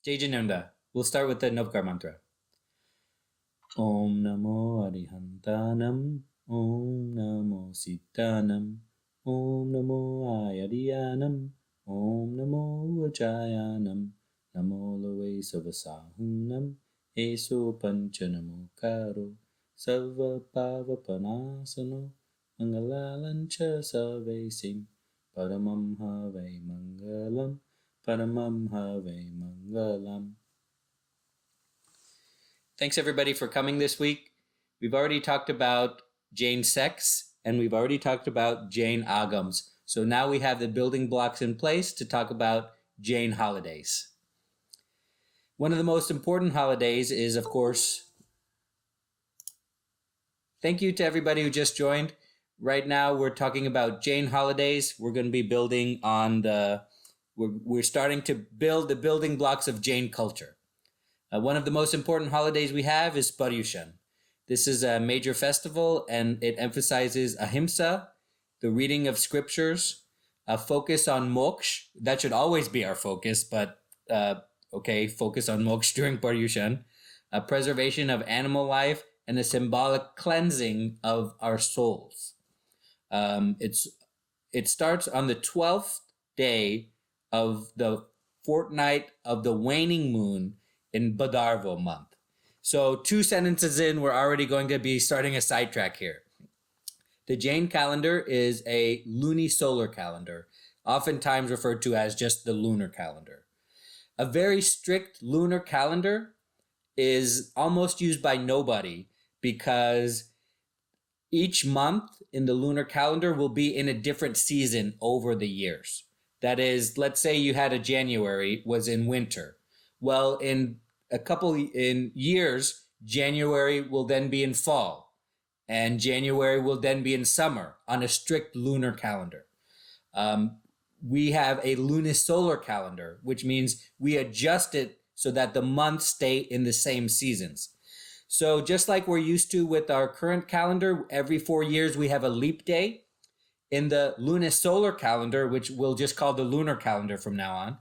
Jai Jananda. We'll start with the Navkar mantra. Om Namo Arihantanam. Om Namo Sitanam. Om Namo Ayadiyanam. Om Namo Vajayanam. Namo Lave Savasahunam. Eso Panchanamo Karo. Sarva Pavapanasano. Mangalalancha Sarvesim. Paramam Have Mangalam. Paramam Have Mangalam. Thanks everybody for coming this week. We've already talked about Jain sects and we've already talked about Jain agams. So now we have the building blocks in place to talk about Jain holidays. One of the most important holidays is, of course, thank you to everybody who just joined. Right now we're talking about Jain holidays. We're going to be building on we're starting to build the building blocks of Jain culture. One of the most important holidays we have is Paryushan. This is a major festival and it emphasizes ahimsa, the reading of scriptures, a focus on moksha. That should always be our focus, but focus on moksha during Paryushan, a preservation of animal life, and a symbolic cleansing of our souls. It starts on the 12th day of the fortnight of the waning moon in Bhadarva month. So 2 sentences in, we're already going to be starting a sidetrack here. The Jain calendar is a lunisolar calendar, oftentimes referred to as just the lunar calendar. A very strict lunar calendar is almost used by nobody because each month in the lunar calendar will be in a different season over the years. That is, let's say you had a January was in winter. Well, in years, January will then be in fall, and January will then be in summer on a strict lunar calendar. We have a lunisolar calendar, which means we adjust it so that the months stay in the same seasons. So just like we're used to with our current calendar, every 4 years we have a leap day. In the lunisolar calendar, which we'll just call the lunar calendar from now on,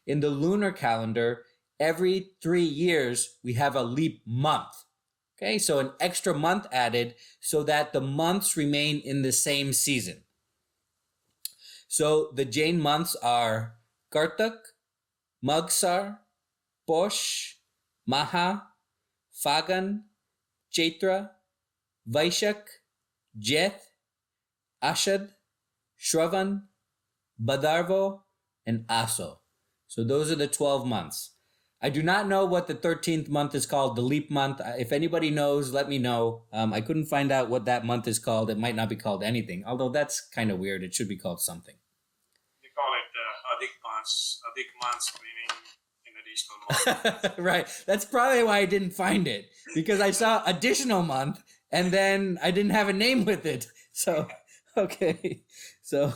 in the lunar calendar, every 3 years we have a leap month. Okay, so an extra month added so that the months remain in the same season. So the Jain months are Kartak, Magsar, Posh, Maha, Phagan, Chaitra, Vaishak, Jeth, Ashad, Shravan, Bhadarva, and Aso. So those are the 12 months. I do not know what the 13th month is called, the leap month. If anybody knows, let me know. I couldn't find out what that month is called. It might not be called anything, although that's kind of weird. It should be called something. They call it Adik Mans, meaning an additional month. Right. That's probably why I didn't find it, because I saw additional month and then I didn't have a name with it. So, okay. So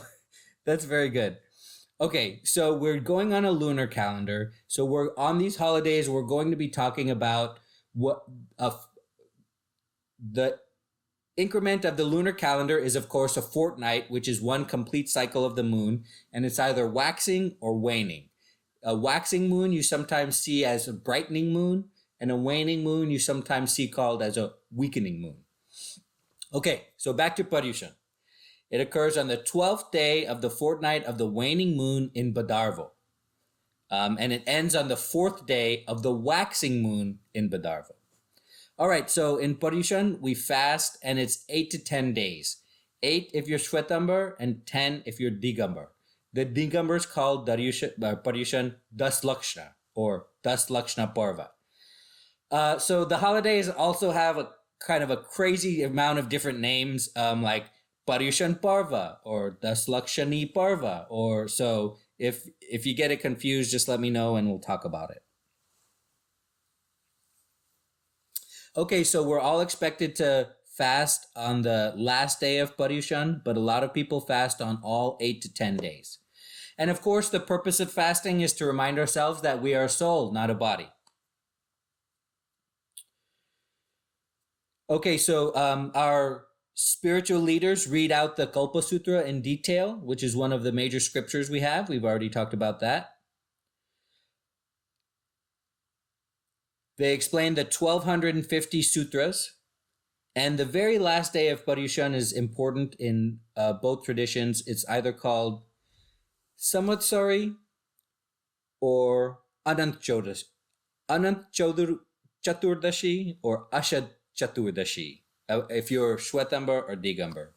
that's very good. Okay, so we're going on a lunar calendar. So we're on these holidays, we're going to be talking about what the increment of the lunar calendar is, of course, a fortnight, which is one complete cycle of the moon, and it's either waxing or waning. A waxing moon you sometimes see as a brightening moon, and a waning moon you sometimes see called as a weakening moon. Okay, so back to Paryushan. It occurs on the 12th day of the fortnight of the waning moon in Bhadarva. And it ends on the 4th day of the waxing moon in Bhadarva. All right, so in Paryushan, we fast and it's 8 to 10 days. 8 if you're Shwetambar and 10 if you're Digambar. The Digambar is called Paryushan Daslakshna or Daslakshna Parva. So the holidays also have a kind of a crazy amount of different names, like Paryushan Parva or Daslakshani Parva, or so if you get it confused, just let me know and we'll talk about it. Okay, so we're all expected to fast on the last day of Paryushan, but a lot of people fast on all 8 to 10 days. And of course, the purpose of fasting is to remind ourselves that we are a soul, not a body. Okay, so our spiritual leaders read out the Kalpa Sutra in detail, which is one of the major scriptures we have. We've already talked about that. They explain the 1250 sutras. And the very last day of Paryushan is important in both traditions. It's either called Samvatsari or Anant Chaturdashi or Ashad Chaturdashi, if you're Shwetambar or Digambar.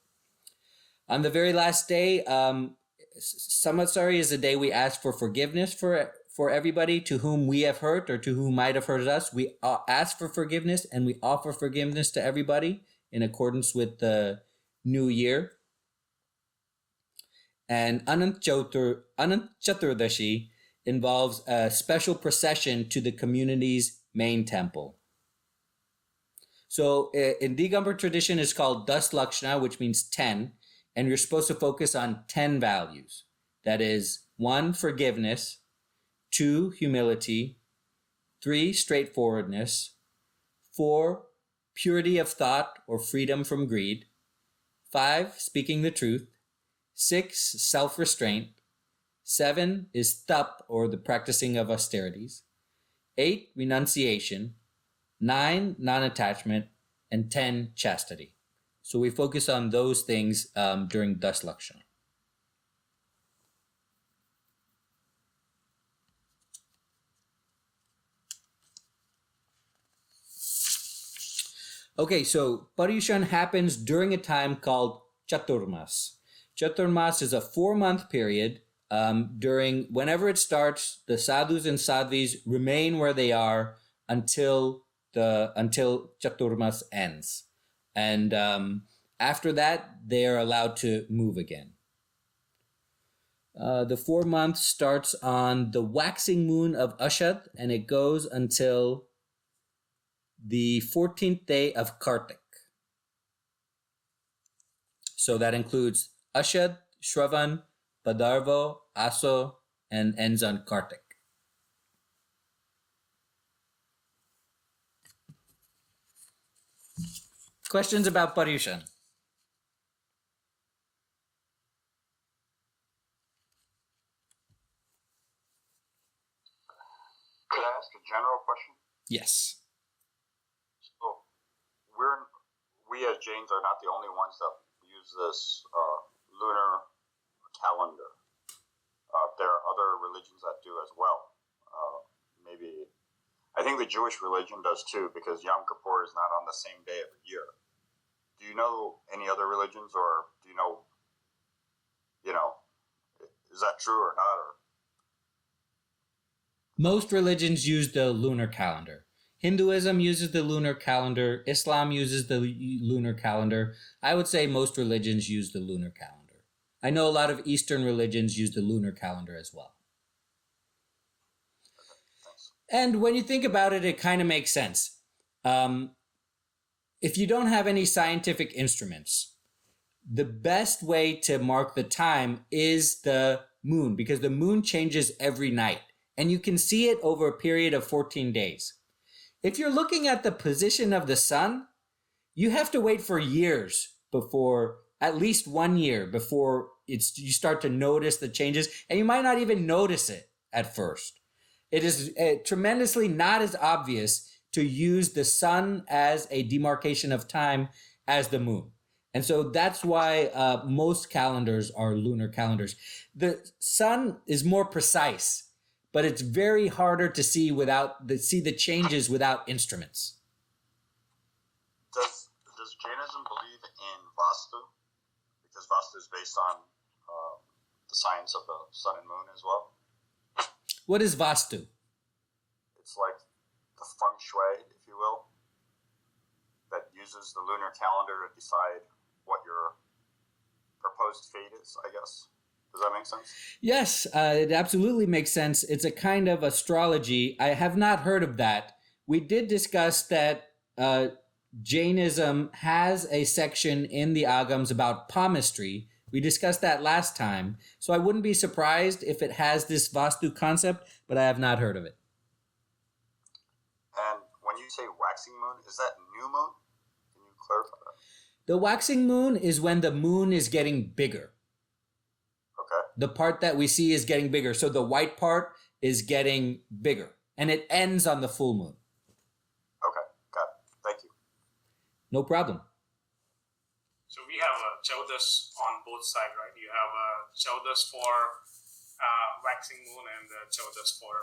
On the very last day, Samvatsari is the day we ask for forgiveness for everybody to whom we have hurt or to whom might have hurt us. We ask for forgiveness and we offer forgiveness to everybody in accordance with the new year. And Anant Chaturdashi involves a special procession to the community's main temple. So in Digambar tradition, it's called Das Lakshana, which means 10. And you're supposed to focus on 10 values. That is 1, forgiveness, 2, humility, 3, straightforwardness, 4, purity of thought or freedom from greed, 5, speaking the truth, 6, self-restraint, 7 is tap or the practicing of austerities, 8, renunciation, 9, non-attachment, and 10, chastity. So we focus on those things during Das Lakshana. Okay, so Paryushan happens during a time called Chaturmas. Chaturmas is a 4-month period. During whenever it starts, the sadhus and sadhvis remain where they are until Chaturmas ends, and after that they are allowed to move again. The 4 months starts on the waxing moon of Ashad, and it goes until the 14th day of Kartik. So that includes Ashad, Shravan, Bhadarva, Aso, and ends on Kartik. Questions about Paryushan? Could I ask a general question? Yes. So, we as Jains are not the only ones that use this lunar calendar. There are other religions that do as well. Maybe, I think the Jewish religion does too, because Yom Kippur is not on the same day every year. Do you know any other religions, or do you know, is that true or not? Or Most religions use the lunar calendar. Hinduism uses the lunar calendar. Islam uses the lunar calendar. I would say most religions use the lunar calendar. I know a lot of Eastern religions use the lunar calendar as well. And when you think about it, it kind of makes sense. If you don't have any scientific instruments, the best way to mark the time is the moon, because the moon changes every night, and you can see it over a period of 14 days. If you're looking at the position of the sun, you have to wait for years before, at least 1 year before you start to notice the changes, and you might not even notice it at first. It is tremendously not as obvious to use the sun as a demarcation of time as the moon. And so that's why most calendars are lunar calendars. The sun is more precise, but it's very harder to see the changes without instruments. does Jainism believe in Vastu? Because Vastu is based on the science of the sun and moon as well. What is Vastu? It's like the feng shui, if you will, that uses the lunar calendar to decide what your proposed fate is, I guess. Does that make sense? Yes, it absolutely makes sense. It's a kind of astrology. I have not heard of that. We did discuss that Jainism has a section in the Agams about palmistry. We discussed that last time. So I wouldn't be surprised if it has this Vastu concept, but I have not heard of it. And when you say waxing moon, is that new moon? Can you clarify that? The waxing moon is when the moon is getting bigger. Okay. The part that we see is getting bigger. So the white part is getting bigger, and it ends on the full moon. No problem. So we have chaudas on both sides, right? You have chaudas for waxing moon and chaudas for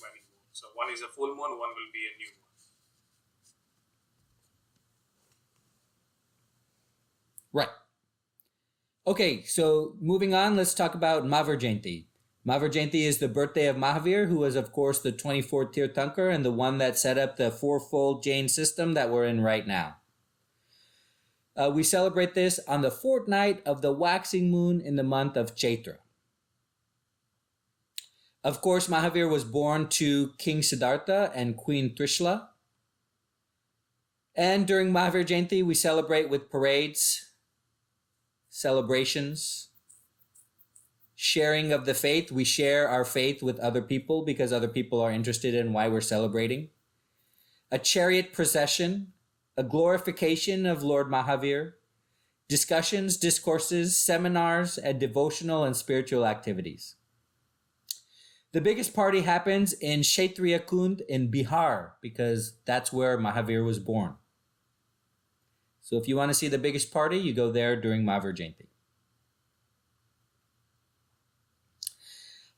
waning moon. So one is a full moon, one will be a new moon. Right. Okay, so moving on, let's talk about Mahavir Jayanti. Mahavir Jayanti is the birthday of Mahavir, who was, of course, the 24th Tirthankar and the one that set up the fourfold Jain system that we're in right now. We celebrate this on the fortnight of the waxing moon in the month of Chaitra. Of course, Mahavir was born to King Siddhartha and Queen Trishla. And during Mahavir Jayanti, we celebrate with parades, celebrations, sharing of the faith. We share our faith with other people because other people are interested in why we're celebrating. A chariot procession, a glorification of Lord Mahavir, discussions, discourses, seminars, and devotional and spiritual activities. The biggest party happens in Kshatriya Kund in Bihar because that's where Mahavir was born. So if you want to see the biggest party, you go there during Mahavir Jayanti.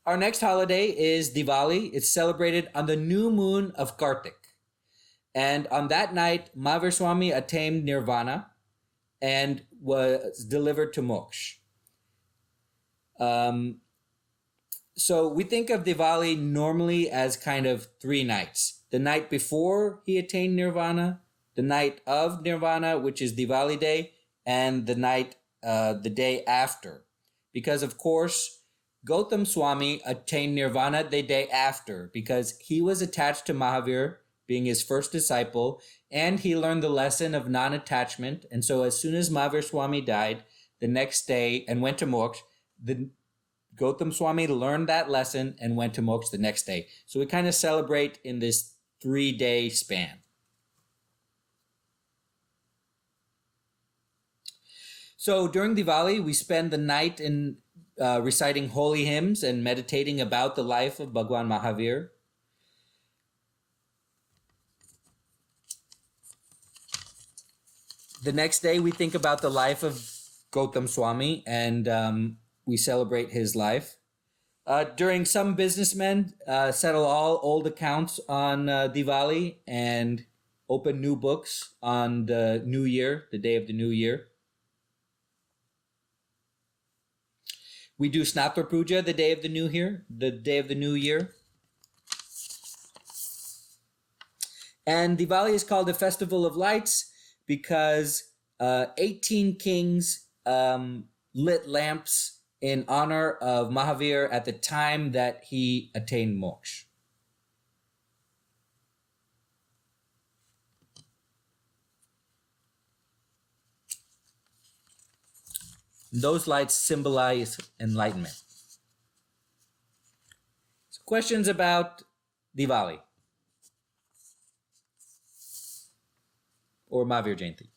Our next holiday is Diwali. It's celebrated on the new moon of Kartik. And on that night, Mahavir Swami attained nirvana and was delivered to moksha. So we think of Diwali normally as kind of 3 nights. The night before he attained nirvana, the night of nirvana, which is Diwali day, and the day after. Because of course, Gautam Swami attained nirvana the day after because he was attached to Mahavir, being his first disciple, and he learned the lesson of non-attachment. And so as soon as Mahavir Swami died the next day and went to moksha, the Gautam Swami learned that lesson and went to moksha the next day. So we kind of celebrate in this 3-day span. So during Diwali, we spend the night in reciting holy hymns and meditating about the life of Bhagwan Mahavir. The next day, we think about the life of Gautam Swami and we celebrate his life. During some businessmen settle all old accounts on Diwali and open new books on the new year, the day of the new year. We do Snatra Puja the day of the new year. And Diwali is called the Festival of Lights because 18 kings lit lamps in honor of Mahavir at the time that he attained moksha. Those lights symbolize enlightenment. So questions about Diwali or Mahavir Jayanti?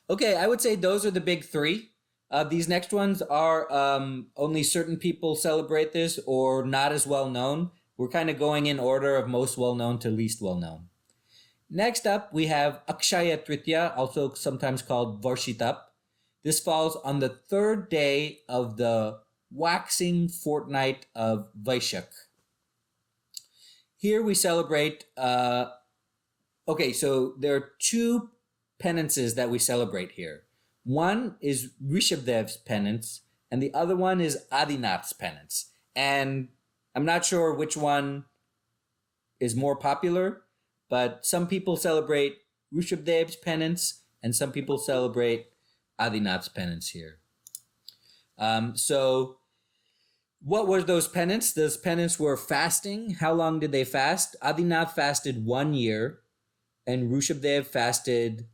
Okay, I would say those are the big 3. These next ones are only certain people celebrate this or not as well known. We're kind of going in order of most well-known to least well-known. Next up, we have Akshaya Tritiya, also sometimes called Varshitap. This falls on the 3rd day of the waxing fortnight of Vaishak. Here we celebrate, okay, so there are 2 penances that we celebrate here. One is Rishabdev's penance, and the other one is Adinath's penance. And I'm not sure which one is more popular, but some people celebrate Rishabdev's penance, and some people celebrate Adinath's penance here. So what were those penance? Those penance were fasting. How long did they fast? Adinath fasted 1 year, and Rishabdev fasted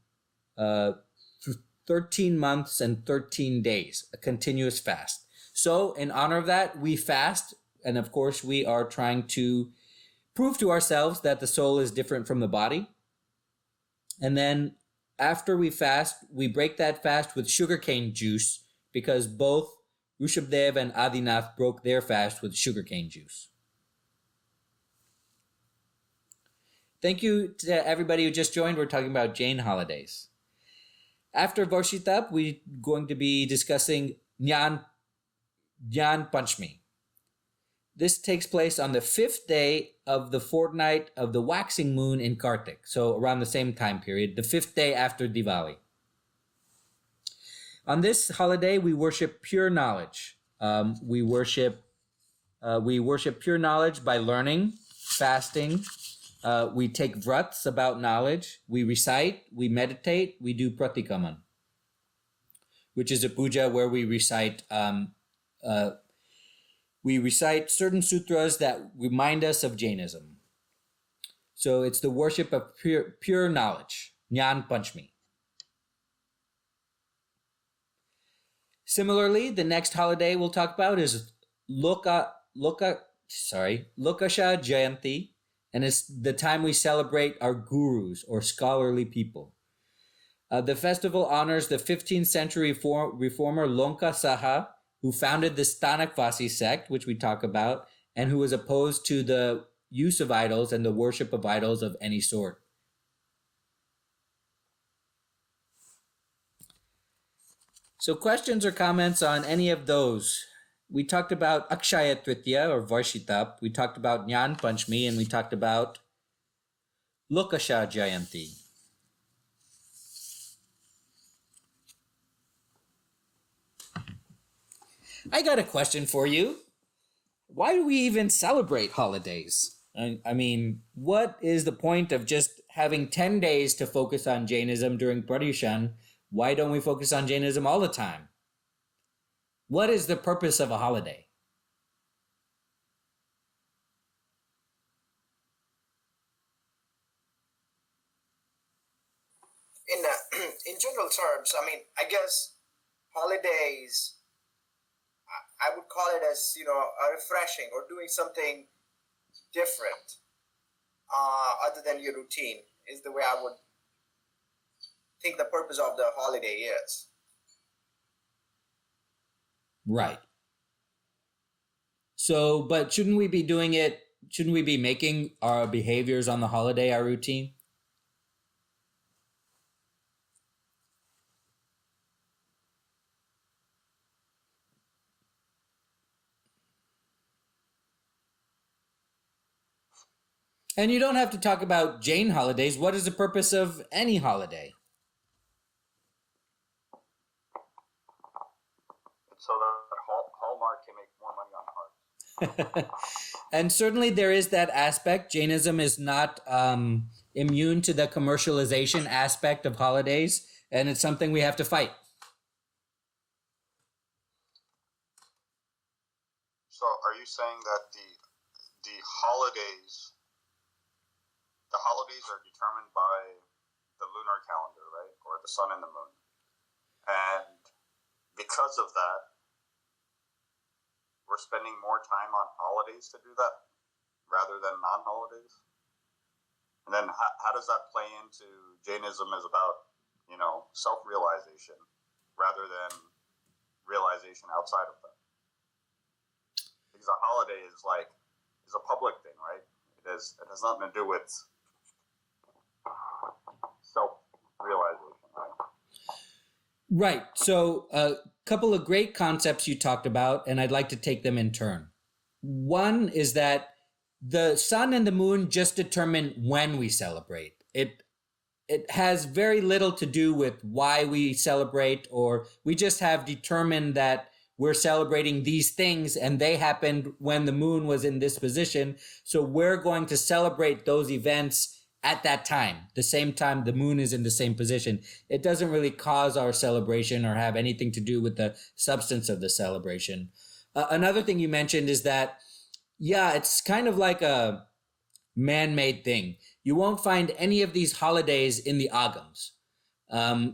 13 months and 13 days, a continuous fast. So in honor of that, we fast, and of course we are trying to prove to ourselves that the soul is different from the body. And then after we fast, we break that fast with sugarcane juice because both Rishabdev and Adinath broke their fast with sugarcane juice. Thank you to everybody who just joined. We're talking about Jain holidays. After Varshitab, we're going to be discussing Jnana Panchami. This takes place on the 5th day of the fortnight of the waxing moon in Kartik, so around the same time period, the 5th day after Diwali. On this holiday, we worship pure knowledge. We worship pure knowledge by learning, fasting. We take vrats about knowledge. We recite, we meditate, we do pratikaman, which is a puja where we recite certain sutras that remind us of Jainism. So it's the worship of pure knowledge, Jnana Panchami. Similarly, the next holiday we'll talk about is Lokasha Jayanti, and it's the time we celebrate our gurus or scholarly people. The festival honors the 15th century reformer Lonka Saha, who founded the Stanakvasi sect, which we talk about, and who was opposed to the use of idols and the worship of idols of any sort. So questions or comments on any of those? We talked about Akshaya Tritiya or Varshitab. We talked about Jnana Panchami, and we talked about Lokasha Jayanti. I got a question for you. Why do we even celebrate holidays? I mean, what is the point of just having 10 days to focus on Jainism during Paryushan? Why don't we focus on Jainism all the time? What is the purpose of a holiday? In general terms, I mean, I guess holidays, I would call it as, a refreshing or doing something different other than your routine is the way I would think the purpose of the holiday is. Right. So, but shouldn't we be making our behaviors on the holiday our routine? And you don't have to talk about Jain holidays. What is the purpose of any holiday? So that Hallmark can make more money on cards. And certainly there is that aspect. Jainism is not immune to the commercialization aspect of holidays, and it's something we have to fight. So are you saying that the holidays are determined by the lunar calendar, right? Or the sun and the moon. And because of that, we're spending more time on holidays to do that rather than non-holidays? And then how does that play into Jainism is about, self-realization rather than realization outside of that? Because a holiday is a public thing, right? It has nothing to do with self-realization, right? Right. So a couple of great concepts you talked about, and I'd like to take them in turn. One is that the sun and the moon just determine when we celebrate. It has very little to do with why we celebrate, or we just have determined that we're celebrating these things and they happened when the moon was in this position. So we're going to celebrate those events at that time, the same time the moon is in the same position. It doesn't really cause our celebration or have anything to do with the substance of the celebration. Another thing you mentioned is that, it's kind of like a man-made thing. You won't find any of these holidays in the Agams.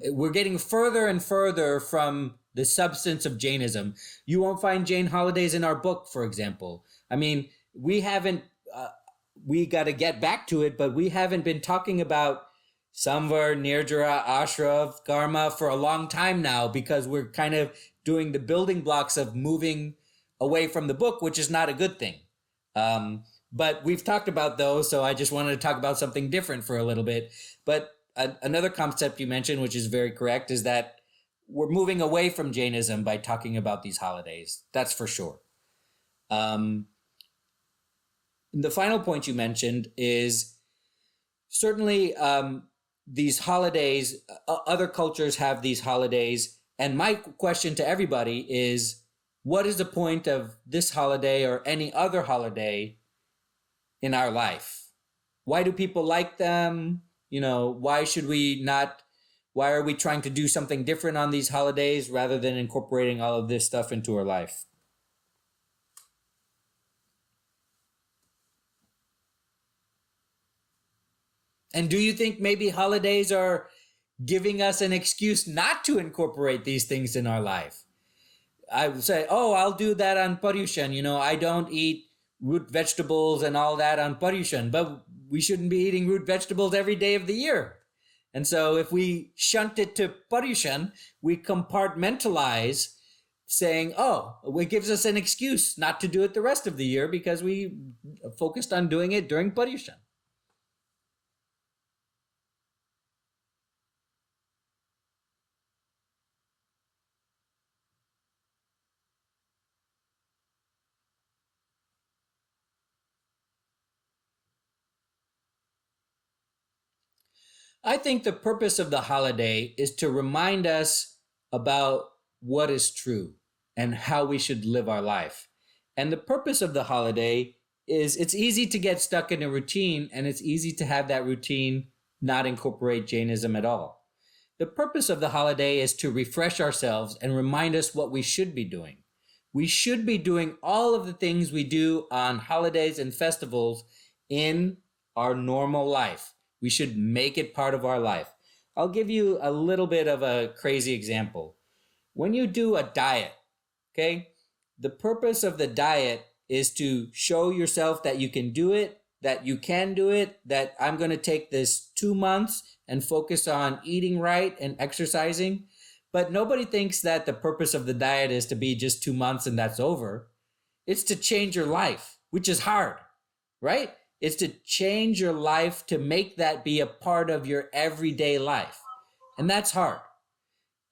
We're getting further and further from the substance of Jainism. You won't find Jain holidays in our book, for example. I mean, we got to get back to it, but we haven't been talking about Samvar, Nirdjara, Ashrav, Karma for a long time now because we're kind of doing the building blocks of moving away from the book, which is not a good thing. But we've talked about those, so I just wanted to talk about something different for a little bit. But another concept you mentioned, which is very correct, is that we're moving away from Jainism by talking about these holidays. That's for sure. The final point you mentioned is certainly these holidays, other cultures have these holidays. And my question to everybody is, what is the point of this holiday or any other holiday in our life? Why do people like them? Why are we trying to do something different on these holidays rather than incorporating all of this stuff into our life? And do you think maybe holidays are giving us an excuse not to incorporate these things in our life? I would say, I'll do that on Paryushan. I don't eat root vegetables and all that on Paryushan, but we shouldn't be eating root vegetables every day of the year. And so if we shunt it to Paryushan, we compartmentalize saying, it gives us an excuse not to do it the rest of the year because we focused on doing it during Paryushan. I think the purpose of the holiday is to remind us about what is true and how we should live our life. And the purpose of the holiday is it's easy to get stuck in a routine, and it's easy to have that routine not incorporate Jainism at all. The purpose of the holiday is to refresh ourselves and remind us what we should be doing. We should be doing all of the things we do on holidays and festivals in our normal life. We should make it part of our life. I'll give you a little bit of a crazy example. When you do a diet, okay, the purpose of the diet is to show yourself that you can do it, that I'm going to take this 2 months and focus on eating right and exercising. But nobody thinks that the purpose of the diet is to be just 2 months and that's over. It's to change your life, which is hard, right? It's to change your life to make that be a part of your everyday life. And that's hard.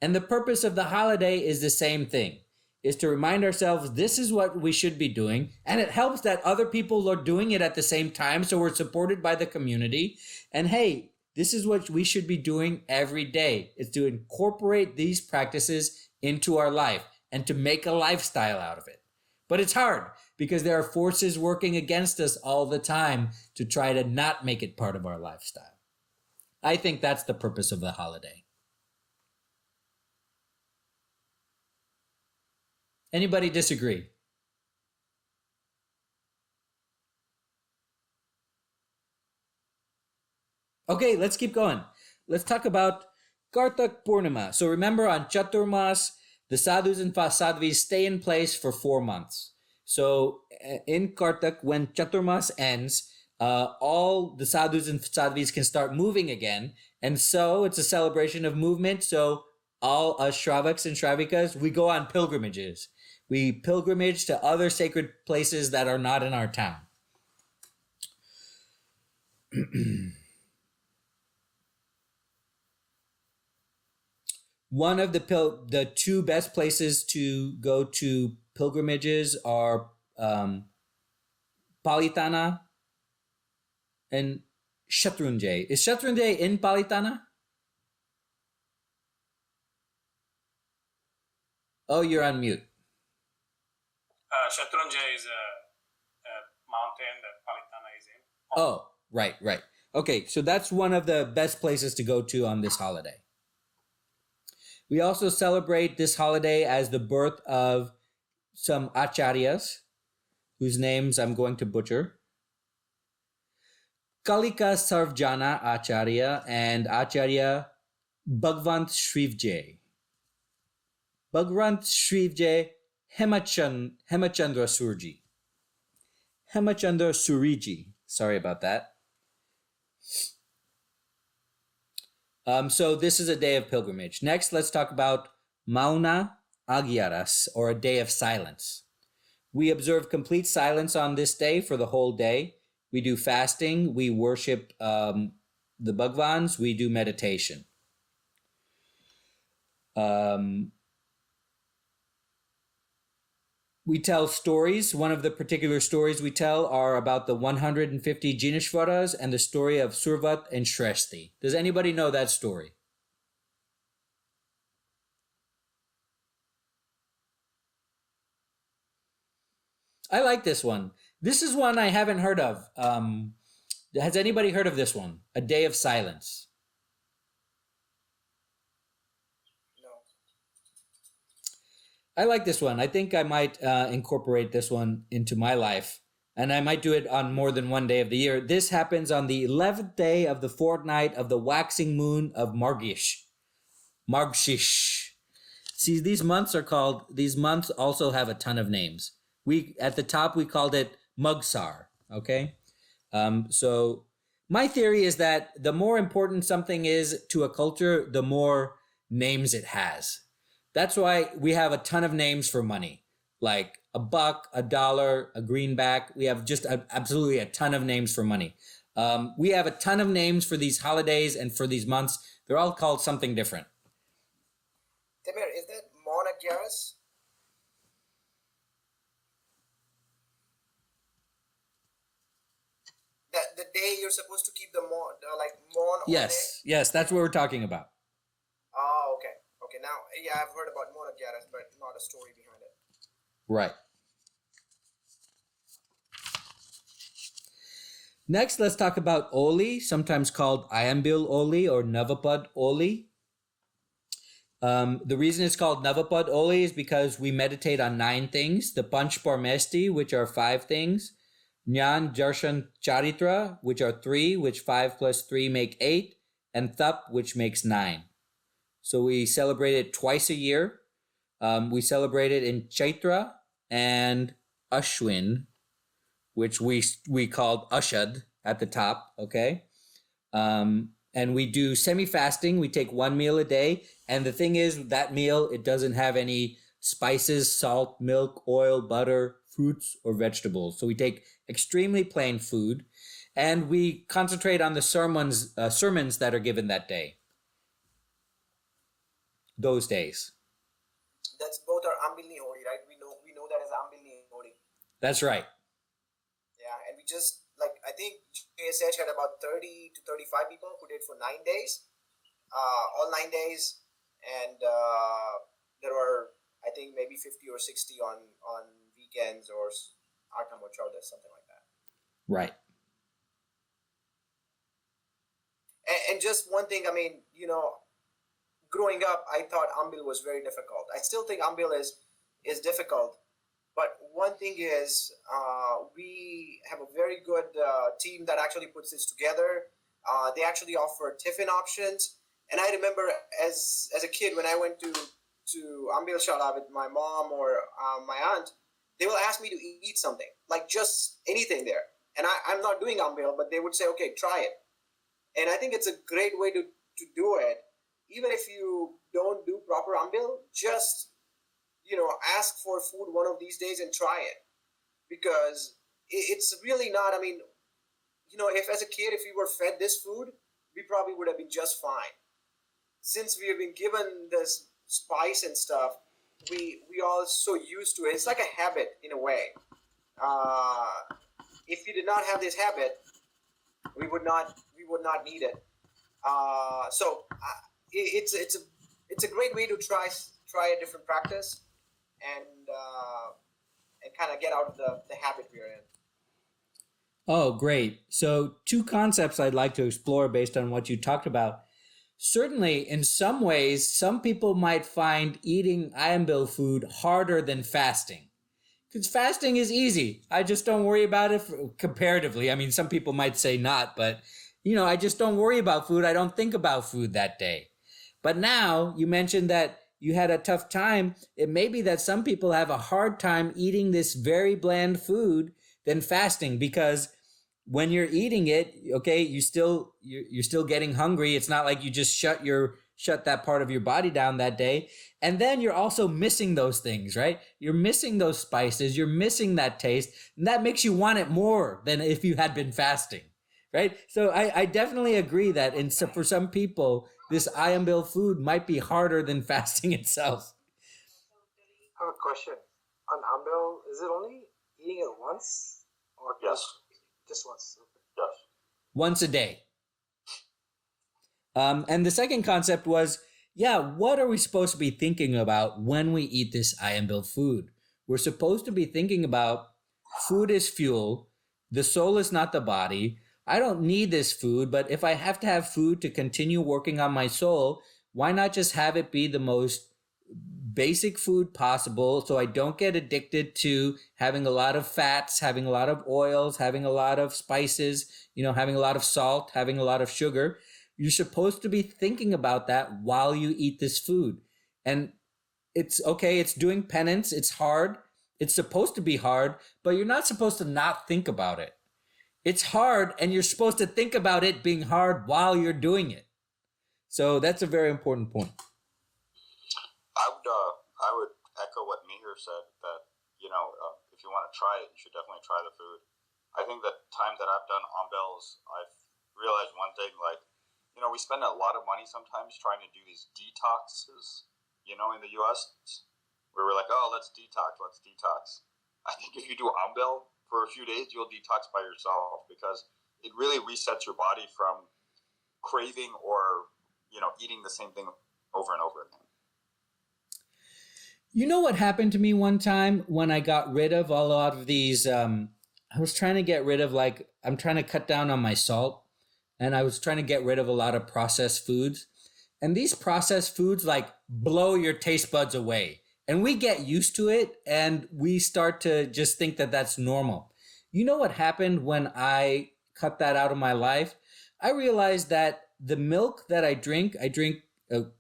And the purpose of the holiday is the same thing, is to remind ourselves this is what we should be doing. And it helps that other people are doing it at the same time. So we're supported by the community. And hey, this is what we should be doing every day, is to incorporate these practices into our life and to make a lifestyle out of it. But it's hard because there are forces working against us all the time to try to not make it part of our lifestyle. I think that's the purpose of the holiday. Anybody disagree? Okay, let's keep going. Let's talk about Kartak Purnima. So remember, on Chaturmas, the sadhus and sadhvis stay in place for 4 months. So in Kartak, when Chaturmas ends, all the sadhus and sadhvis can start moving again. And so it's a celebration of movement. So all us Shravaks and Shravikas, we go on pilgrimages. We pilgrimage to other sacred places that are not in our town. One of the two best places to go to pilgrimages are Palitana and Shatrunjay. Is Shatrunjay in Palitana? Oh, you're on mute. Shatrunjay is a mountain that Palitana is in. Oh, right. Okay, so that's one of the best places to go to on this holiday. We also celebrate this holiday as the birth of some acharyas, whose names I'm going to butcher. Kalika Sarvjana Acharya and Acharya Bhagwant Shrivjay. Bhagwant Shrivjay Hemachandra Surji. Hemachandra Suriji. Sorry about that. So this is a day of pilgrimage. Next, let's talk about Mauna Agyaras, or a day of silence. We observe complete silence on this day for the whole day. We do fasting. We worship the Bhagavans. We do meditation. We tell stories. One of the particular stories we tell are about the 150 Jineshwaras and the story of Survat and Shresti. Does anybody know that story? I like this one. This is one I haven't heard of. Has anybody heard of this one? A Day of Silence. No. I like this one. I think I might incorporate this one into my life, and I might do it on more than one day of the year. This happens on the 11th day of the fortnight of the waxing moon of Margshish. See, these months also have a ton of names. At the top, we called it Mugsar, okay? So my theory is that the more important something is to a culture, the more names it has. That's why we have a ton of names for money, like a buck, a dollar, a greenback. We have just absolutely a ton of names for money. We have a ton of names for these holidays and for these months. They're all called something different. Tamir, is that Mauna Gyaras? That the day you're supposed to keep the mourn all day? Yes, that's what we're talking about. Oh, okay. Okay, now, yeah, I've heard about Mauna Gyaras, but not a story behind it. Right. Next, let's talk about Oli, sometimes called Ayambil Oli or Navapad Oli. The reason it's called Navapad Oli is because we meditate on 9 things. The Panch Parmesti, which are 5 things. Jnana Darshan Charitra, which are 3, which 5 plus 3 make 8. And Thap, which makes 9. So we celebrate it twice a year. We celebrate it in Chaitra and Ashwin, which we called Ashad at the top, okay? And we do semi-fasting. We take 1 meal a day. And the thing is, that meal, it doesn't have any spices, salt, milk, oil, butter, fruits, or vegetables. So we take extremely plain food. And we concentrate on the sermons that are given that day. Those days. That's both are Ambil Nihori, right? We know that as Ambil Nihori. That's right. Yeah, and we just, I think JSH had about 30 to 35 people who did for 9 days. All 9 days. And there were, I think, maybe 50 or 60 on weekends or Artam or Chowdas, something like that. Right. And just one thing, growing up, I thought Ambil was very difficult. I still think Ambil is difficult. But one thing is, we have a very good team that actually puts this together. They actually offer tiffin options. And I remember as a kid, when I went to Ambil Shala with my mom or my aunt, they will ask me to eat something, like just anything there. And I'm not doing Ambil, but they would say, okay, try it. And I think it's a great way to do it. Even if you don't do proper Ambil, just, ask for food one of these days and try it. Because it's really not, if as a kid, if we were fed this food, we probably would have been just fine. Since we have been given this spice and stuff, we all so used to it. It's like a habit in a way. If we did not have this habit, we would not need it. It's a great way to try a different practice and kind of get out of the habit we're in. Oh, great. So 2 concepts I'd like to explore based on what you talked about. Certainly, in some ways, some people might find eating Ayambil food harder than fasting. Because fasting is easy. I just don't worry about it comparatively. Some people might say not, but, I just don't worry about food. I don't think about food that day. But now, you mentioned that you had a tough time. It may be that some people have a hard time eating this very bland food than fasting, because when you're eating it, okay, you're still getting hungry. It's not like you just shut that part of your body down that day. And then you're also missing those things, right? You're missing those spices, you're missing that taste, and that makes you want it more than if you had been fasting, right? So I definitely agree that for some people, this Ayambil food might be harder than fasting itself. I have a question. On Ambil, is it only eating it once? Or Yes. Just once? Okay. Yes. Once a day. And the second concept was, what are we supposed to be thinking about when we eat this Ayambil food? We're supposed to be thinking about food is fuel. The soul is not the body. I don't need this food, but if I have to have food to continue working on my soul, why not just have it be the most basic food possible so I don't get addicted to having a lot of fats, having a lot of oils, having a lot of spices, having a lot of salt, having a lot of sugar. You're supposed to be thinking about that while you eat this food. And it's okay, it's doing penance, it's hard, it's supposed to be hard, but you're not supposed to not think about it. It's hard, and you're supposed to think about it being hard while you're doing it. So that's a very important point. I would echo what Mihir said, that if you want to try it, you should definitely try the food. I think the time that I've done ombels, I've realized one thing, we spend a lot of money sometimes trying to do these detoxes, in the U.S., where we're like, oh, let's detox. I think if you do ombel for a few days, you'll detox by yourself, because it really resets your body from craving or, eating the same thing over and over again. You know what happened to me one time when I got rid of a lot of these, I was trying to get rid of, I'm trying to cut down on my salt, and I was trying to get rid of a lot of processed foods. And these processed foods blow your taste buds away. And we get used to it, and we start to just think that that's normal. You know what happened when I cut that out of my life? I realized that the milk that I drink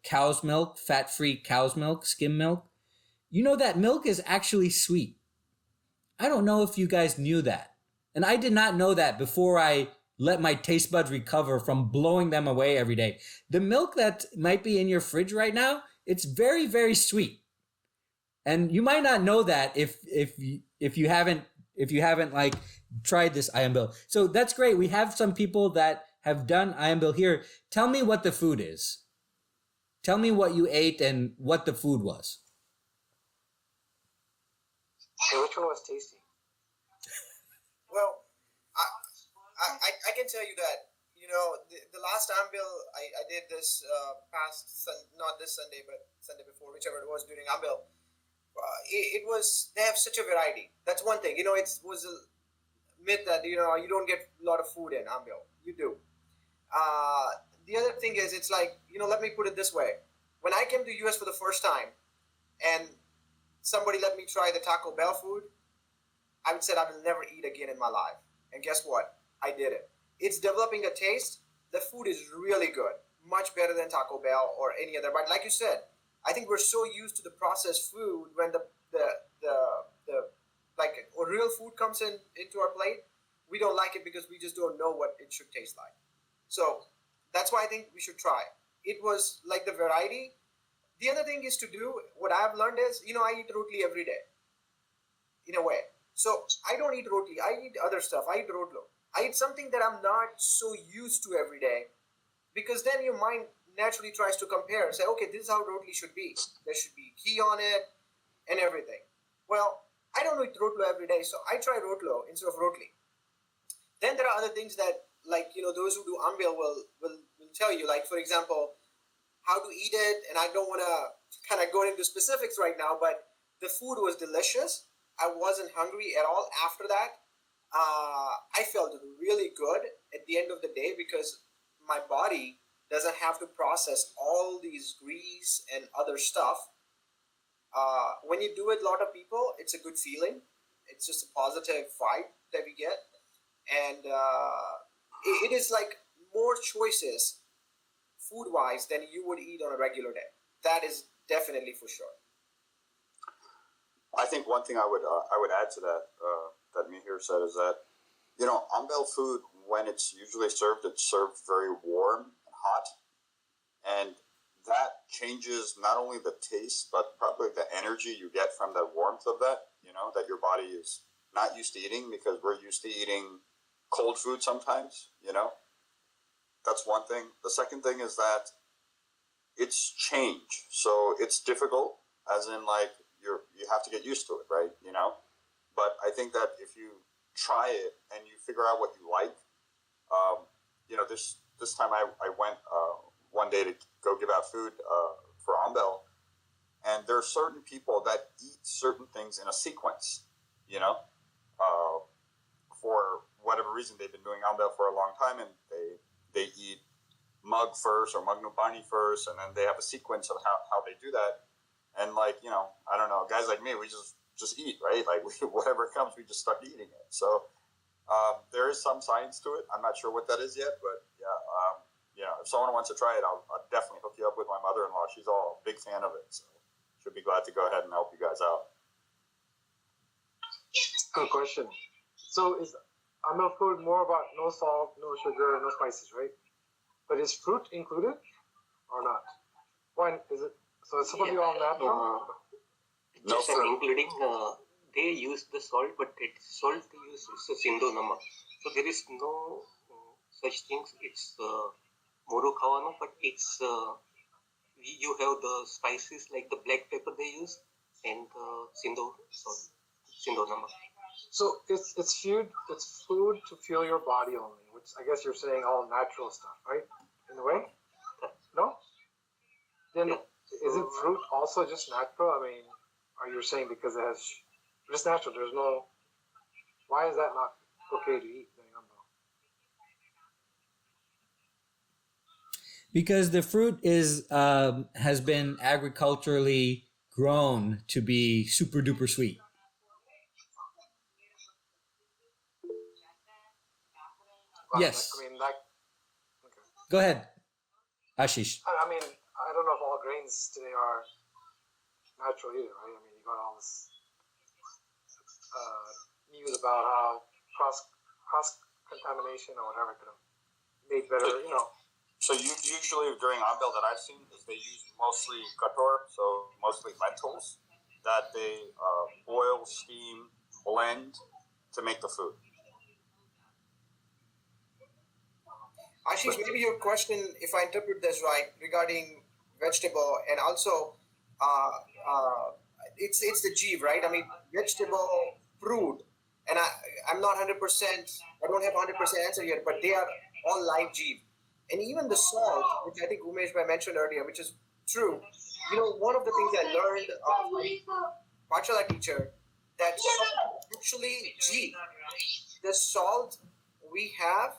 cow's milk, fat-free cow's milk, skim milk. That milk is actually sweet. I don't know if you guys knew that. And I did not know that before I let my taste buds recover from blowing them away every day. The milk that might be in your fridge right now, it's very, very sweet. And you might not know that if you haven't tried this Ayambil. So that's great. We have some people that have done Ayambil here. Tell me what the food is. Tell me what you ate and what the food was. So which one was tasty? Well, I can tell you that the last Ambil I did this not this Sunday but Sunday before, whichever it was, during Ambil. It was, they have such a variety. That's one thing. It was a myth that you don't get a lot of food in Ambil. You do. The other thing is, it's let me put it this way. When I came to US for the first time, and somebody let me try the Taco Bell food, I would say I will never eat again in my life. And guess what? I did it. It's developing a taste. The food is really good, much better than Taco Bell or any other. But like you said, I think we're so used to the processed food, when the real food comes into our plate, we don't like it because we just don't know what it should taste like. So that's why I think we should try. It was like the variety. The other thing is to do, what I've learned is, I eat roti every day, in a way. So I don't eat roti. I eat other stuff. I eat rotlo. I eat something that I'm not so used to every day, because then your mind naturally tries to compare and say, okay, this is how roti should be. There should be ghee on it and everything. Well, I don't eat rotlo every day, so I try rotlo instead of rotli. Then there are other things that, those who do Ambil will tell you, for example, how to eat it. And I don't want to kind of go into specifics right now, but the food was delicious. I wasn't hungry at all after that. I felt really good at the end of the day, because my body doesn't have to process all these grease and other stuff. When you do it, a lot of people, it's a good feeling. It's just a positive vibe that we get. And it is more choices food-wise than you would eat on a regular day. That is definitely for sure. I think one thing I would add to that that Mihir said is that Ambel food, when it's usually served, it's served very warm and hot. And that changes not only the taste, but probably the energy you get from the warmth of that, that your body is not used to eating because we're used to eating cold food sometimes, That's one thing. The second thing is that it's change. So it's difficult, as in like you have to get used to it, right? But I think that if you try it and you figure out what you like, this time I went one day to go give out food for Ambel, and there are certain people that eat certain things in a sequence, for whatever reason. They've been doing Ambel for a long time, and they eat mug first or mug nubani first, and then they have a sequence of how they do that. And I don't know, guys like me, we just eat, right? Like whatever comes, we just start eating it. So there is some science to it. I'm not sure what that is yet, but if someone wants to try it, I'll definitely hook you up with my mother-in-law. She's all a big fan of it, so she'll be glad to go ahead and help you guys out. Good question. So is Amel food more about no salt, no sugar, no spices, right? But is fruit included or not? Why is it? So it's supposed to be all natural? Just including, they use the salt, but salt they use is Sindo Namak. So there is no such things. It's Moru Khawano, but it's you have the spices like the black pepper they use and Sindo salt, Sindo Namak. So it's food to fuel your body only, which I guess you're saying all natural stuff, right? In a way? No? Then isn't fruit also just natural? I mean, are you saying because it has just natural? There's no. Why is that not okay to eat? Because the fruit has been agriculturally grown to be super duper sweet. Well, Yes. Okay. Go ahead, Ashish. I mean, I don't know if all grains today are natural either, right? I mean, you got all this news about how cross contamination or whatever could have made better, So usually during Ambel that I've seen is they use mostly kator, so mostly lentils, that they boil, steam, blend to make the food. Ashish, maybe your question, if I interpret this right, regarding vegetable and also it's the jeev, right? I mean, vegetable, fruit, and I'm not 100%. I don't have 100% answer yet, but they are all live jeev, and even the salt, which I think Umesh mentioned earlier, which is true. One of the things I learned of my Pachala teacher, that salt actually jeev. The salt we have,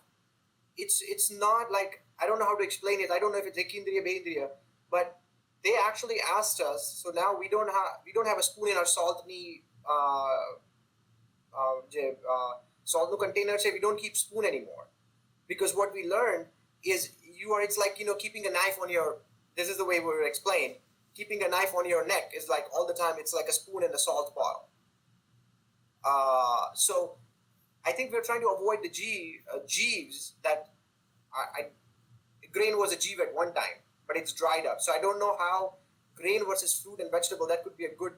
it's not like, I don't know how to explain it. I don't know if it's Ekindriya, Beindriya, but they actually asked us. So now we don't have a spoon in our salt salt container. Say we don't keep spoon anymore, because what we learned is it's like keeping a knife on your. This is the way we were explained. Keeping a knife on your neck is like all the time. It's like a spoon in a salt bottle. So I think we're trying to avoid the jeeves that grain was a jeev at one time, but it's dried up. So I don't know how grain versus fruit and vegetable, that could be a good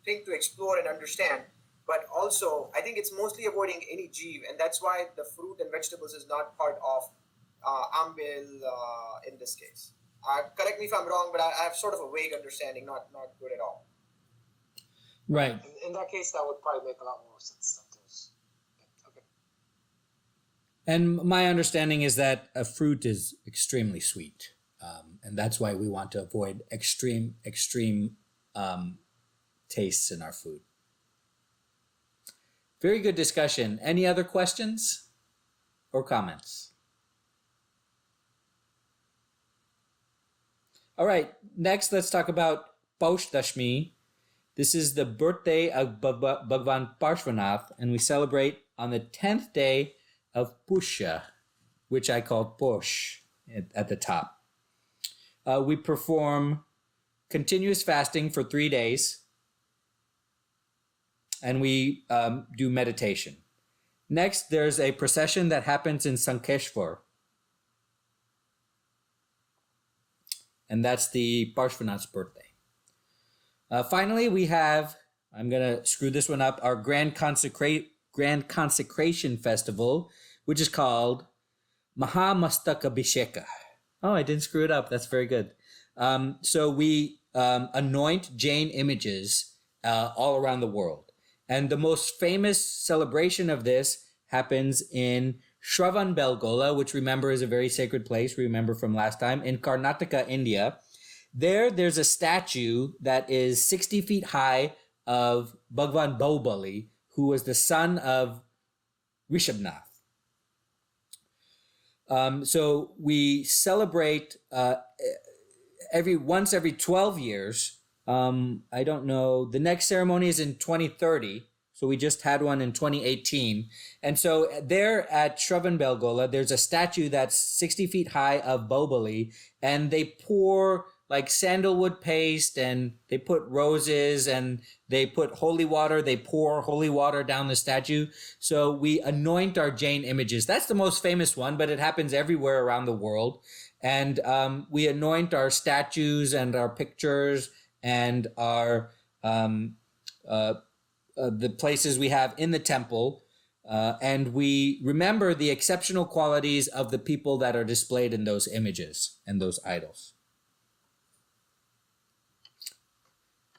thing to explore and understand. But also, I think it's mostly avoiding any jeev, and that's why the fruit and vegetables is not part of Ambel in this case. Correct me if I'm wrong, but I have sort of a vague understanding, not good at all. Right. In that case, that would probably make a lot more sense. Okay. And my understanding is that a fruit is extremely sweet, and that's why we want to avoid extreme tastes in our food. Very good discussion. Any other questions or comments? All right, next let's talk about Paush Dashmi. This is the birthday of Bhagwan Parshvanath, and we celebrate on the 10th day of Pusha, which I call Posh at the top. We perform continuous fasting for 3 days, and we do meditation. Next, there's a procession that happens in Sankeshwar. And that's the Parshvanath's birthday. Finally, we have, I'm going to screw this one up, our Grand Consecration Festival, which is called Mahamastakabhisheka. Oh, I didn't screw it up. That's very good. So we anoint Jain images all around the world. And the most famous celebration of this happens in Shravanbelgola, which remember is a very sacred place, remember from last time, in Karnataka, India. There's a statue that is 60 feet high of Bhagwan Bahubali, who was the son of Rishabhnath. So we celebrate every 12 years. I don't know. The next ceremony is in 2030. So we just had one in 2018. And so there at Shravanbelgola, there's a statue that's 60 feet high of Bahubali, and they pour like sandalwood paste, and they put roses, and they put holy water. They pour holy water down the statue. So we anoint our Jain images. That's the most famous one, but it happens everywhere around the world. And we anoint our statues and our pictures and our the places we have in the temple. And we remember the exceptional qualities of the people that are displayed in those images and those idols.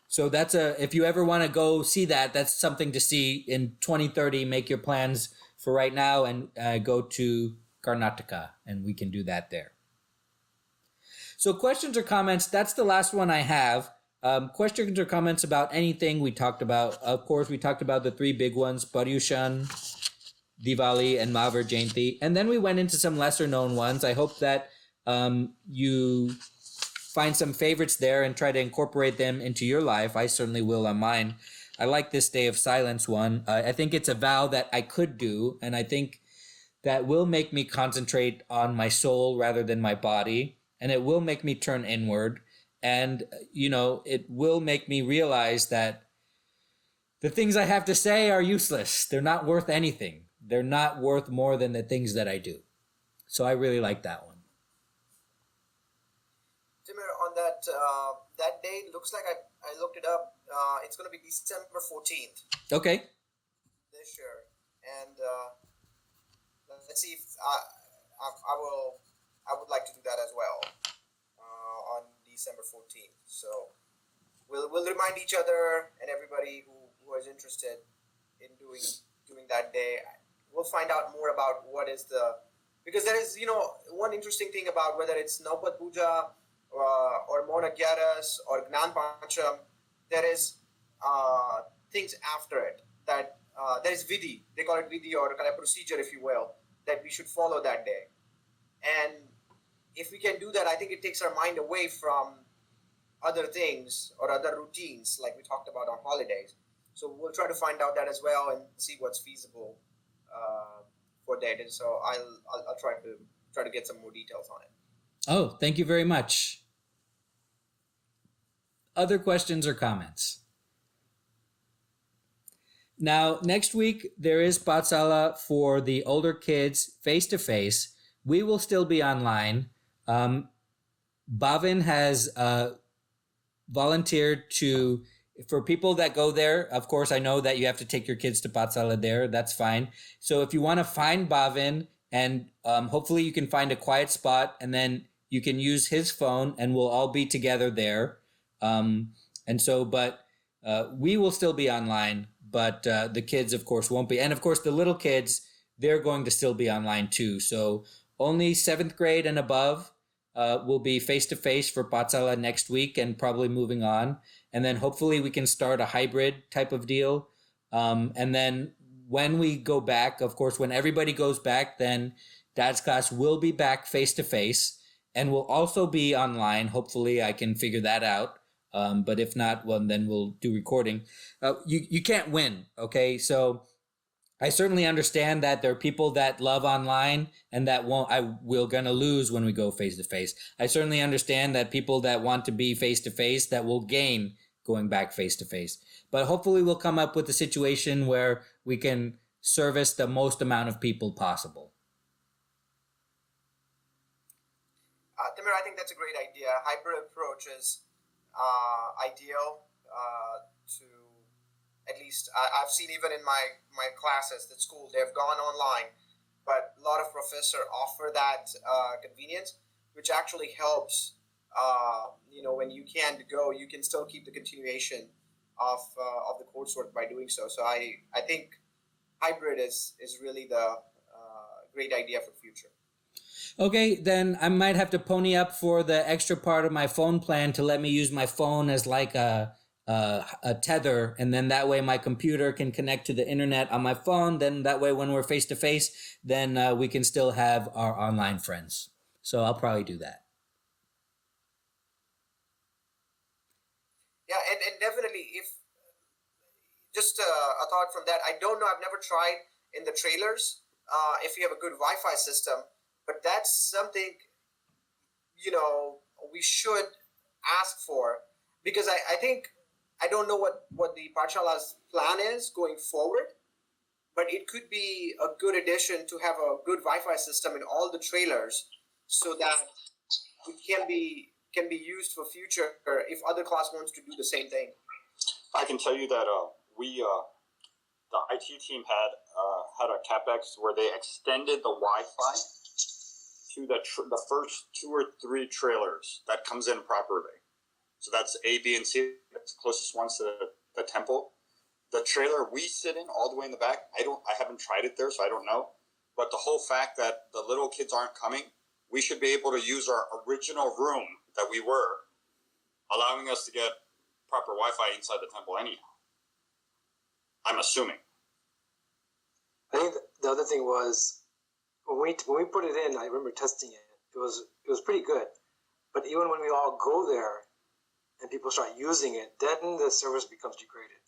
So that's if you ever want to go see that, that's something to see in 2030. Make your plans for right now and go to Karnataka, and we can do that there. So questions or comments, that's the last one I have. Questions or comments about anything we talked about. Of course, we talked about the three big ones, Paryushan, Diwali, and Mahavir Jayanti. And then we went into some lesser known ones. I hope that you find some favorites there and try to incorporate them into your life. I certainly will on mine. I like this Day of Silence one. I think it's a vow that I could do, and I think that will make me concentrate on my soul rather than my body, and it will make me turn inward, and, you know, it will make me realize that the things I have to say are useless. They're not worth anything. They're not worth more than the things that I do. So I really like that one. Timur, on that day, looks like I looked it up. It's going to be December 14th Okay. this year, and let's see if I would like to do that as well on December 14th. So we'll remind each other and everybody who is interested in doing that day. We'll find out more about what is because there is, one interesting thing about whether it's Naupat Puja or Mona Gyaras or Gnan Pancham, there is things after it that there is Vidhi. They call it Vidhi, or kind of procedure, if you will, that we should follow that day. And if we can do that, I think it takes our mind away from other things or other routines like we talked about on holidays. So we'll try to find out that as well and see what's feasible for that. And so I'll try to get some more details on it. Oh, thank you very much. Other questions or comments? Now, next week, there is Patsala for the older kids face-to-face. We will still be online. Bhavin has volunteered for people that go there. Of course, I know that you have to take your kids to Patsala there. That's fine. So if you want to find Bhavin, and hopefully you can find a quiet spot, and then you can use his phone, and we'll all be together there. We will still be online, but the kids, of course, won't be. And of course, the little kids, they're going to still be online too. So only 7th grade and above will be face-to-face for Patsala next week, and probably moving on. And then hopefully we can start a hybrid type of deal. And then when we go back, of course, when everybody goes back, then Dad's class will be back face-to-face and will also be online. Hopefully I can figure that out. But if not, well, then we'll do recording. You can't win, okay? So I certainly understand that there are people that love online and that we're going to lose when we go face-to-face. I certainly understand that people that want to be face-to-face, that will gain going back face-to-face. But hopefully we'll come up with a situation where we can service the most amount of people possible. Timur, I think that's a great idea. Hybrid approach is ideal to, at least I've seen even in my classes at school, they've gone online, but a lot of professors offer that convenience, which actually helps. When you can't go, you can still keep the continuation of the coursework by doing so. So I think hybrid is really the great idea for the future. Okay, then I might have to pony up for the extra part of my phone plan to let me use my phone as like a tether, and then that way my computer can connect to the internet on my phone. Then that way when we're face to face, then we can still have our online friends. So I'll probably do that. Yeah, and definitely, if just a thought from that, I don't know, I've never tried in the trailers if you have a good Wi-Fi system, but that's something we should ask for, because I think, I don't know what the Pachala's plan is going forward, but it could be a good addition to have a good Wi-Fi system in all the trailers, so that it can be used for future if other class wants to do the same thing. I can tell you that the IT team had a capex where they extended the Wi-Fi to the first 2 or 3 trailers that comes in properly. So that's A, B, and C. That's the closest ones to the temple. The trailer we sit in all the way in the back, I haven't tried it there, so I don't know. But the whole fact that the little kids aren't coming, we should be able to use our original room that we were, allowing us to get proper Wi-Fi inside the temple anyhow. I'm assuming. I think the other thing was when we put it in, I remember testing it. It was pretty good, but even when we all go there and people start using it, then the service becomes degraded.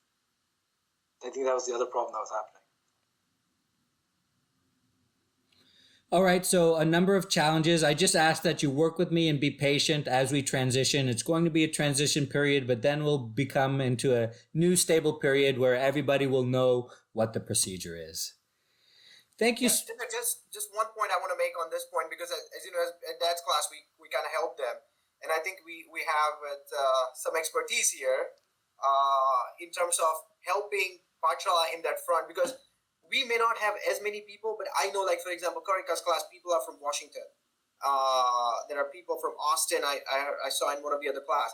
I think that was the other problem that was happening. All right, so a number of challenges. I just ask that you work with me and be patient as we transition. It's going to be a transition period, but then we'll become into a new stable period where everybody will know what the procedure is. Thank you. Just one point I want to make on this point, because as you know, at Dad's class, we kind of help them. And I think we have some expertise here in terms of helping Pachala in that front, because we may not have as many people, but I know, like, for example, Karika's class, people are from Washington. There are people from Austin I saw in one of the other class.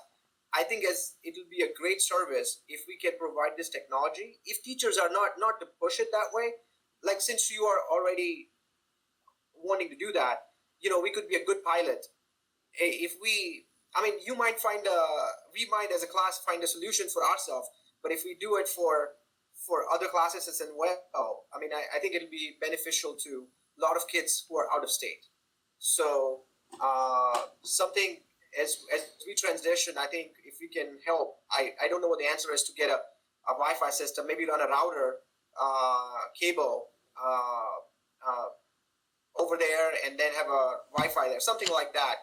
I think it will be a great service if we can provide this technology. If teachers are not to push it that way, like, since you are already wanting to do that, we could be a good pilot. If we might we might as a class find a solution for ourselves, but if we do it for other classes as well, I think it'll be beneficial to a lot of kids who are out of state. So something as we transition, I think if we can help, I don't know what the answer is to get a Wi-Fi system, maybe run a router cable over there and then have a Wi-Fi there. Something like that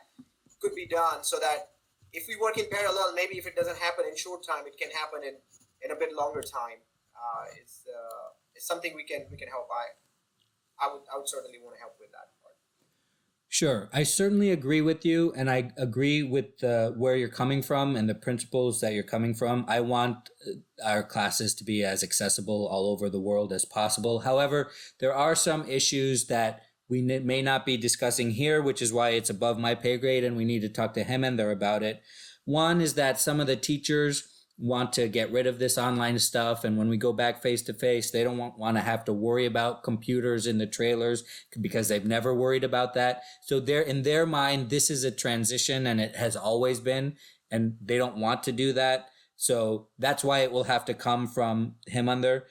could be done, so that if we work in parallel, maybe if it doesn't happen in short time, it can happen in a bit longer time. It's something we can help. I would certainly want to help with that part. Sure. I certainly agree with you, and I agree with where you're coming from and the principles that you're coming from. I want our classes to be as accessible all over the world as possible. However, there are some issues that we may not be discussing here, which is why it's above my pay grade, and we need to talk to Hemender about it. One is that some of the teachers want to get rid of this online stuff, and when we go back face to face, they don't want to have to worry about computers in the trailers because they've never worried about that. So in their mind, this is a transition, and it has always been, and they don't want to do that. So that's why it will have to come from Hemender.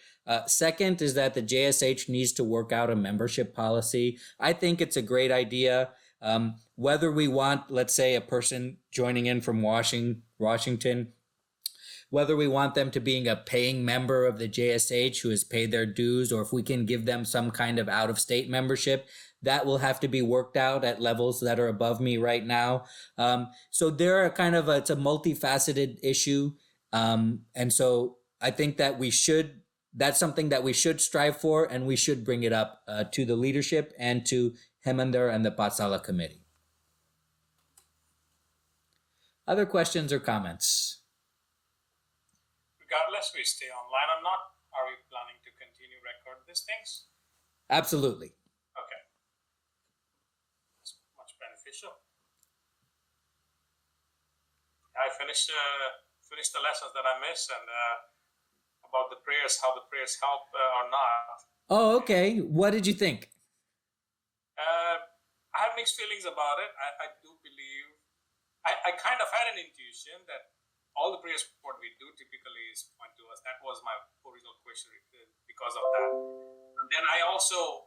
Second is that the JSH needs to work out a membership policy. I think it's a great idea. Whether we want, let's say, a person joining in from Washington, whether we want them to being a paying member of the JSH who has paid their dues, or if we can give them some kind of out-of-state membership, that will have to be worked out at levels that are above me right now. So there are it's a multifaceted issue. And so I think that we should that's something that we should strive for, and we should bring it up to the leadership and to Heminder and the Patsala committee. Other questions or comments? Regardless, we stay online or not. Are we planning to continue record these things? Absolutely. Okay. It's much beneficial. I finished the lessons that I missed and about the prayers, how the prayers help or not. Oh, okay. What did you think? I have mixed feelings about it. I do believe, I kind of had an intuition that all the prayers what we do typically is point to us. That was my original question because of that. Then I also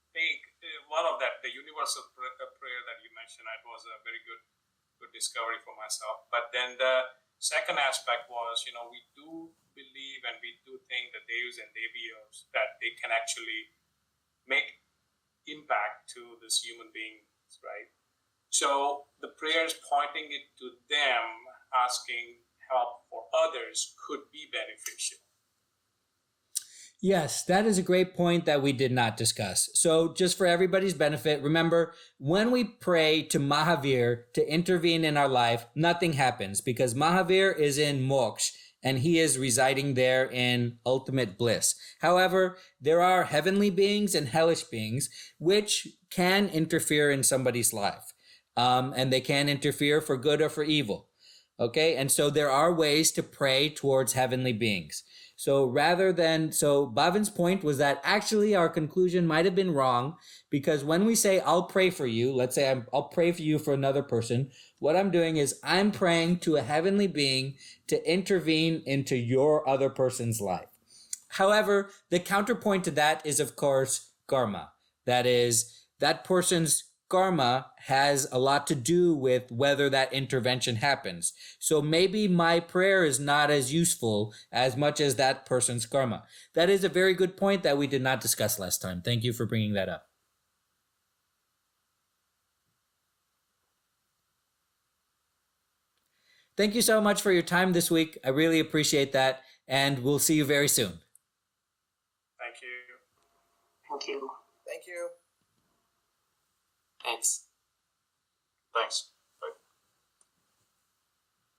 think one of that, the universal prayer that you mentioned, that was a very good discovery for myself. But then the second aspect was, we do believe and we do think the devs and devios that they can actually make impact to this human beings, right? So the prayers pointing it to them, asking help for others could be beneficial. Yes, that is a great point that we did not discuss. So just for everybody's benefit, remember, when we pray to Mahavir to intervene in our life, nothing happens because Mahavir is in moksha and he is residing there in ultimate bliss. However, there are heavenly beings and hellish beings which can interfere in somebody's life. And they can interfere for good or for evil. Okay, and so there are ways to pray towards heavenly beings. So Bhavin's point was that actually our conclusion might have been wrong because when we say, I'll pray for you, let's say I'll pray for you for another person, what I'm doing is I'm praying to a heavenly being to intervene into your other person's life. However, the counterpoint to that is, of course, karma. That is, that person's karma has a lot to do with whether that intervention happens. So maybe my prayer is not as useful as much as that person's karma. That is a very good point that we did not discuss last time. Thank you for bringing that up. Thank you so much for your time this week. I really appreciate that, and we'll see you very soon. Thank you. Thank you. Thank you. Thanks. Thanks.